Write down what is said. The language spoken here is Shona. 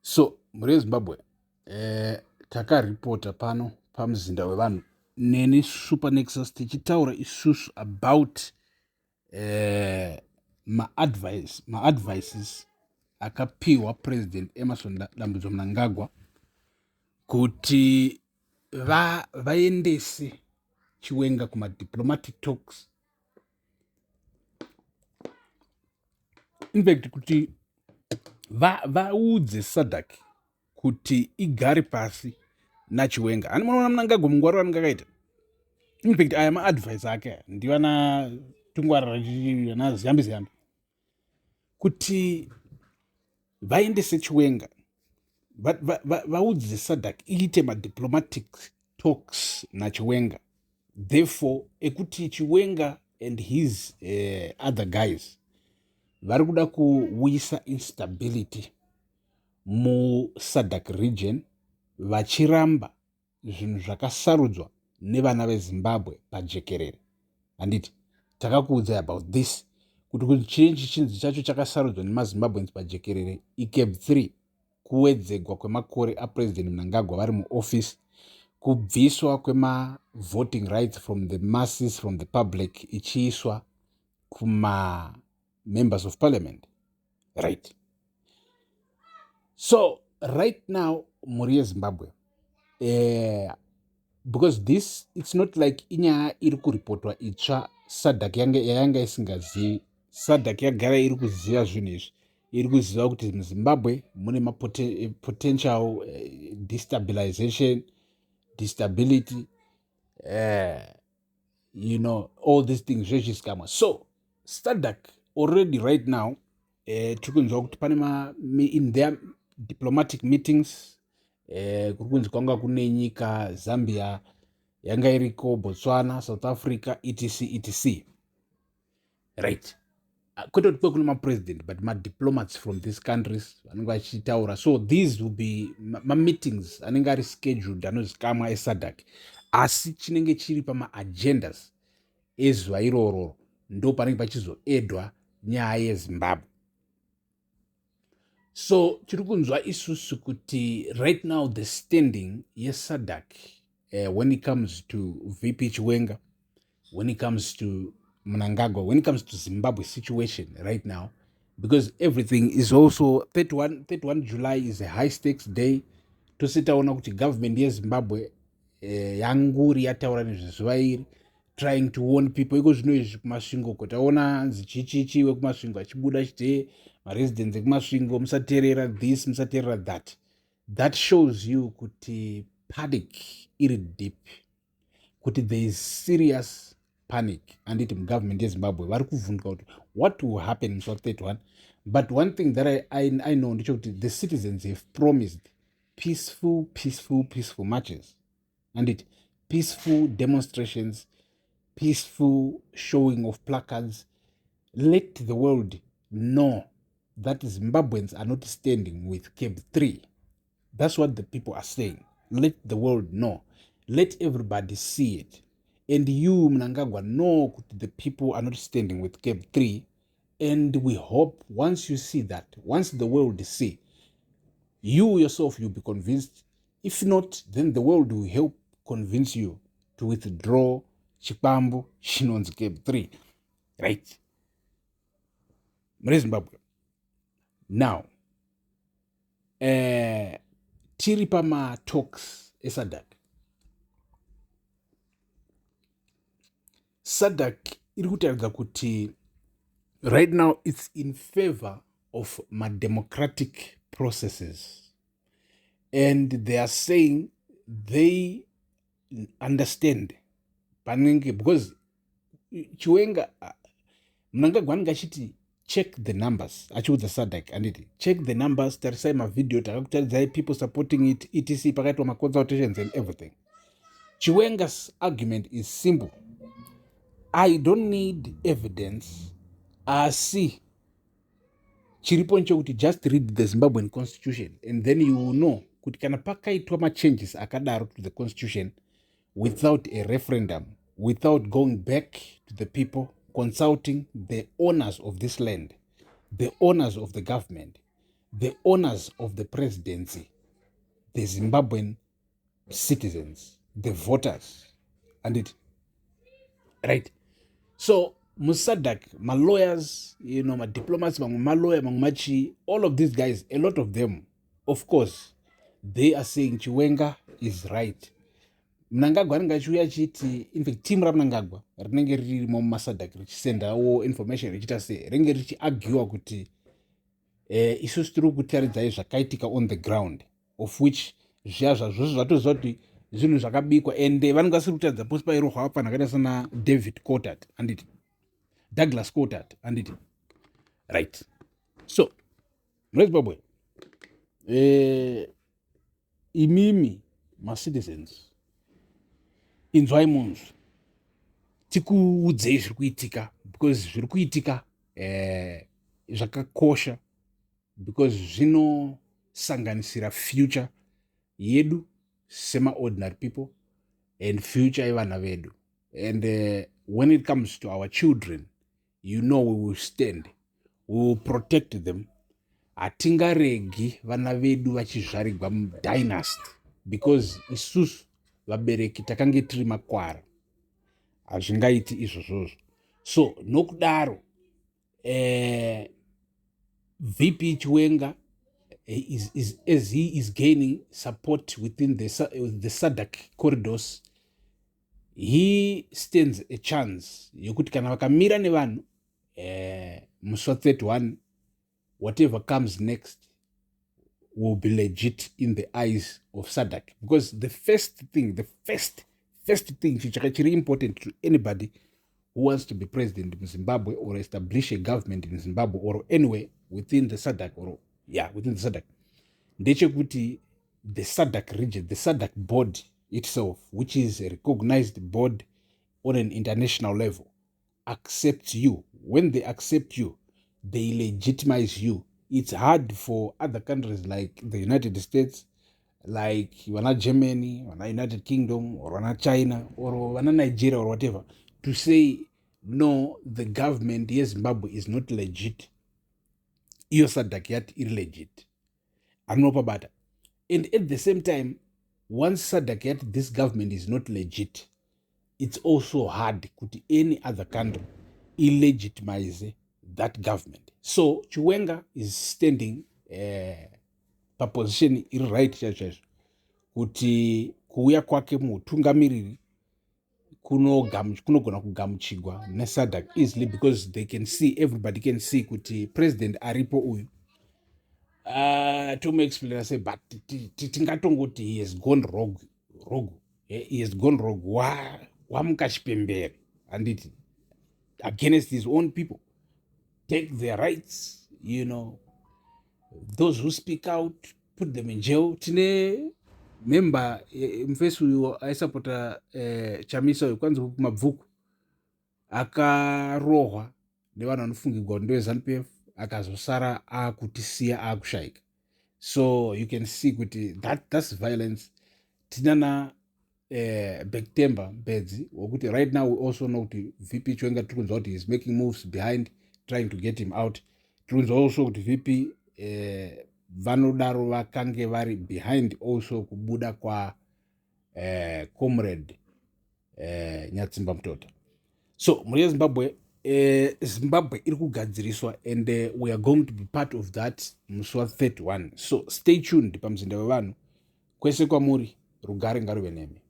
So muri yezimbabwe takaripota pano pamuzinda wevanhu neni super nexus tichitaura isusu about maadvices akapiwa president emerson dambudzo mnangagwa kuti vaendese chiwenga kumadiplomatic talks, in fact kuti vaudze SADC kuti igare pasi nachiwenga. Ani munoona Mnangagwa mungwaro ranenge akaita, in fact aya maadvice ake ndivana tungwarira na ziyambi kuti vaendese chiwenga, vaudze SADC iite madiplomatic talks nachiwenga, therefore ekuti chiwenga and his other guys vari kuda kuuyisa instability mu SADC region, vachiramba zvinhu zvakasarudzwa nevana veZimbabwe pajekerere. Handiti takakuudzai about this kuti chinji chinzi chacho chakasarudzwa nemaZimbabweans pajekerere iCAB 3, kuwedzegwa kwemakore apresident Mnangagwa vari muoffice, kubviswa kwema-voting rights from the masses, from the public, ichiiswa kuma members of parliament, right? So right now muri yeZimbabwe, because this it's not like inyaya iri kuripotwa itsva SADC yanga isingazivi. SADC yagara iri kuziva zvinhu izvi, iri kuziva kuti muZimbabwe mune potential destabilization, instability, all these things zvechiskamwa. So SADC already right now tikunzwa kuti pane in their diplomatic meetings kuri kunzi kwanga kune nyika Zambia yanga iriko, Botswana, South Africa, etc, right? Kwete kuti kune mapresident but madiplomats from these countries vanenge vachitaura. So these will be meetings anenge ari scheduled anozikamwa eSADC, asi chinenge chiri pamaagendas ezuva iroro ndo panenge pachizoedwa nyaya yeZimbabwe. So tiri kunzwa isusu kuti right now the standing yeSADC when it comes to VP Chiwenga, when it comes to Mnangagwa, when it comes to Zimbabwe situation right now, because everything is also 31 July is a high stakes day. Tositaona kuti government yeZimbabwe yanguri yataura nezvezuva iri, trying to warn people. Iko zvino izvi kumasvingo kotaona nzichichichi wekumasvingo achibuda chite maresidents ekumasvingo, musateerera this, musateerera that. That shows you kuti panic iri deep, kuti there is serious panic anditi mugovernment yeZimbabwe vari kuvhunduka kuti what will happen in 31. But one thing that I know ndechekuti the citizens have promised peaceful marches, anditi peaceful demonstrations, peaceful showing of placards. Let the world know that Zimbabweans are not standing with CAB 3. That's what the people are saying. Let the world know. Let everybody see it. And you, Mnangagwa, know that the people are not standing with CAB 3. And we hope once you see that, once the world see, you yourself, you'll be convinced. If not, then the world will help convince you to withdraw Chipambu Shinon's CAB 3. Right? Zimbabwe. Now, tiri pama talks eSADC. SADC iri kutaridza kuti right now it's in favor of democratic processes, and they are saying they understand panenge, because Chiwenga Mnangagwa anenge achiti check the numbers, achiudza SADC anditi check the numbers, tarisai mavideo takakutaridzai people supporting it, etc, pakaitwa maconsultations and everything. Chiwenga's argument is simple: I don't need evidence. See, chiripo nchekuti just read the Zimbabwean constitution and then you will know kuti kana pakaitwa machanges akadaro to the constitution without a referendum, without going back to the people, consulting the owners of this land, the owners of the government, the owners of the presidency, the Zimbabwean citizens, the voters, and it, right? So Musadak, my lawyers, my diplomats, my lawyer, my machi, all of these guys, a lot of them, of course, they are saying Chiwenga is right. Mnangagwa rinenge achiuya achiti, in fact team raMnangagwa rinenge ririmo mumasadhak richisendawo information richita sei rinenge richiagiwa kuti isusu tiri kutaridzai zvakaitika on the ground, of which zviya zvazvozvo zvatoziva kuti zvinhu zvakabikwa, ende vanenge vasiri kutaridza posi pairohwa vafanhu akaita sana David Cottard anditi Douglas Cottard anditi right. So muZimbabwe, imimi macitizens, inzwai munzwi, tikuudzei zviri kuitika, because zviri kuitika zvakakosha, because zvinosanganisira future yedu sema-ordinary people and future yevana vedu. And when it comes to our children, we will stand, we will protect them. Hatingaregi vana vedu vachizvarigwa mudynasty, because isusu vabereki takange tiri makwara, hazvingaiti izvozvozvo. So nokudaro VP Chiwenga as he is gaining support within the SADC corridors, he stands a chance yokuti kana vakamira nevanhu musi wa31, whatever comes next will be legit in the eyes of SADC. Because the first thing chiri important to anybody who wants to be president in Zimbabwe or establish a government in Zimbabwe or anywhere within the SADC, within the SADC, ndechekuti the SADC region, the SADC board itself, which is a recognized board on an international level, accepts you. When they accept you, they legitimize you. It's hard for other countries like the United States, like Germany, United Kingdom, or China, or Nigeria, or whatever, to say, no, the government, yes, Zimbabwe is not legit. Iyo SADC yet illegit. And at the same time, once SADC yet this government is not legit, it's also hard kuti any other country illegitimize that government. So Chiwenga is standing pa position iri right chacho kuti kuuya kwake mutungamiriri kunogona kugamuchigwa neSADC easily, because they can see, everybody can see kuti president aripo uyu. To explain, I say, but tingatongoti he has gone rogue. He has gone rogue. Wamukachipembere, and it against his own people. Take their rights, those who speak out, put them in jail. Tine member mfesu uyo aisapota Chamisa uyo kwanza kumabvuku akarohwa nevanhu vanofungirwa ndewe ZANU-PF akazosara akutisiya akushaika. So you can see kuti that's violence. Tinana Bektemba Mbedzi wokuti right now we also know kuti VP Chiwenga tirikunzwa kuti is making moves behind trying to get him out. Tirikunzwa also kuti VP vanodaro vakange vari behind also kubuda kwa comrade Nyatsimba Mutota. So muri Zimbabwe, Zimbabwe iri kugadziriswa, and we are going to be part of that musi wa31. So stay tuned pamuzinda wevanhu. Kwese kwamuri, rugare ngaruve nemi.